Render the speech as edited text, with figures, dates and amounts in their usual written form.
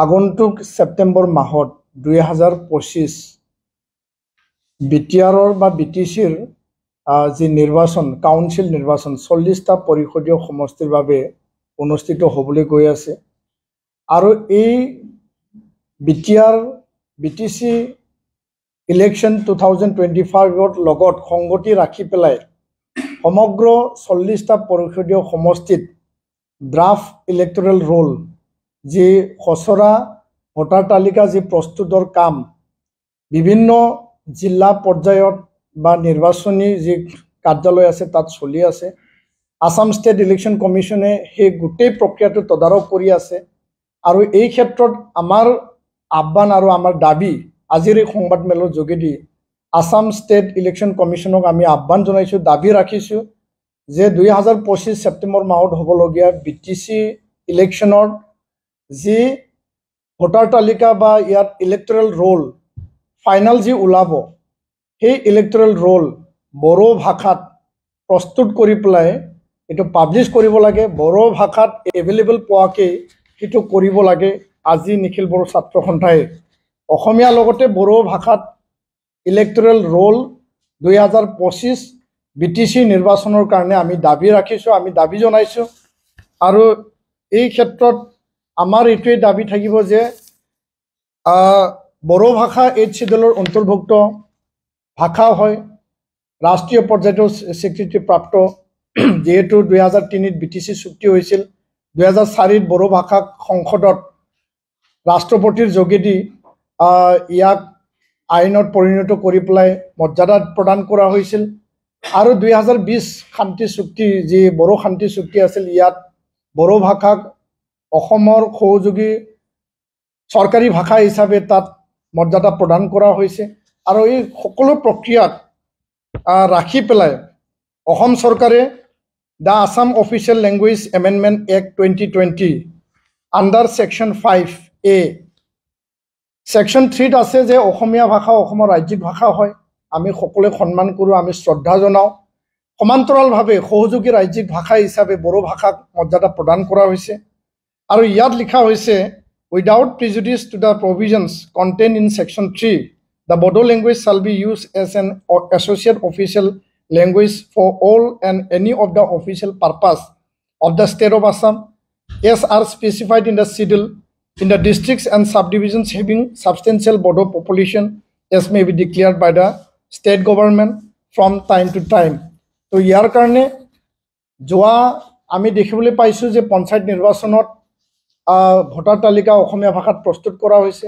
আগন্তুক সেপ্টেম্বৰ মাহত 2025 বিটিআৰৰ বা বিটিচিৰ যি নিৰ্বাচন কাউন্সিল নিৰ্বাচন 40টা পৰিষদীয় সমষ্টিৰ বাবে অনুষ্ঠিত হ'বলৈ গৈ আছে আৰু এই বিটিআৰ বিটিচি ইলেকশ্যন 2025ৰ লগত সংগতি ৰাখি পেলাই সমগ্ৰ 40টা পৰিষদীয় সমষ্টিত ড্ৰাফট ইলেক্টৰেল ৰোল যি খচৰা ভোটাৰ তালিকা যি প্ৰস্তুতৰ কাম বিভিন্ন জিলা পৰ্যায়ত বা নিৰ্বাচনী যি কাৰ্যালয় আছে তাত চলি আছে আসাম ষ্টেট ইলেকশ্যন কমিশনে সেই গোটেই প্ৰক্ৰিয়াটো তদাৰক কৰি আছে আৰু এই ক্ষেত্ৰত আমাৰ আহ্বান আৰু আমাৰ দাবী আজিৰ এই সংবাদমেলৰ যোগেদি আসাম ষ্টেট ইলেকশ্যন কমিশনক আমি আহ্বান জনাইছোঁ দাবী ৰাখিছোঁ যে 2025 সেপ্টেম্বৰ মাহত হ'বলগীয়া বিটিচি ইলেকশ্যনৰ যি ভোটাৰ তালিকা বা ইয়াত ইলেক্টৰেল ৰোল ফাইনাল যি ওলাব সেই ইলেক্টৰেল ৰোল বড়ো ভাষাত প্ৰস্তুত কৰি পেলাই এইটো পাব্লিছ কৰিব লাগে বড়ো ভাষাত এভেইলেবল পোৱাকে সেইটো কৰিব লাগে আজি নিখিল বড়ো ছাত্ৰ সন্থাই অসমীয়া লগতে বড়ো ভাষাত ইলেক্টৰেল ৰোল 2025 বিটিচি নিৰ্বাচনৰ কাৰণে আমি দাবী ৰাখিছোঁ আমি দাবী জনাইছোঁ আৰু এই ক্ষেত্ৰত আমাৰ এইটোৱে দাবী থাকিব যে বড়ো ভাষা 8 শিডিউলৰ অন্তৰ্ভুক্ত ভাষা হয় ৰাষ্ট্ৰীয় পৰ্যায়ত স্বীকৃতি প্ৰাপ্ত যেহেতু 2003 বিটিচি চুক্তি হৈছিল 2004 বড়ো ভাষাক সংসদত ৰাষ্ট্ৰপতিৰ যোগেদি ইয়াক আইনত পৰিণত কৰি পেলাই মৰ্যাদা প্ৰদান কৰা হৈছিল আৰু 2020 শান্তি চুক্তি যি বড়ো শান্তি চুক্তি আছিল ইয়াত বড়ো ভাষাক অসমৰ সহযোগী চৰকাৰী ভাষা হিচাপে তাত মৰ্যাদা প্ৰদান কৰা হৈছে আৰু এই সকলো প্ৰক্ৰিয়াত ৰাখি পেলাই অসম চৰকাৰে the Assam official language amendment act 2020 under section 5A section 3ত আছে যে অসমীয়া ভাষা অসমৰ ৰাজ্যিক ভাষা হয় আমি সকলোৱে সন্মান কৰোঁ আমি শ্ৰদ্ধা জনাওঁ সমান্তৰালভাৱে সহযোগী ৰাজ্যিক ভাষা হিচাপে বড়ো ভাষাক মৰ্যাদা প্ৰদান কৰা হৈছে আৰু ইয়াত লিখা হৈছে without prejudice to the provisions contained in section 3 the Bodo language shall be use as an associate official language for all and any of the official purpose of the state of Assam as are specified in the schedule in the districts and subdivisions having substantial Bodo population as may be declared by the state government from time to time. So ইয়াৰ কাৰণে যোৱা আমি দেখিবলৈ পাইছোঁ যে পঞ্চায়ত নিৰ্বাচনত voter তালিকা অসমীয়া ভাষাত প্ৰস্তুত কৰা হৈছে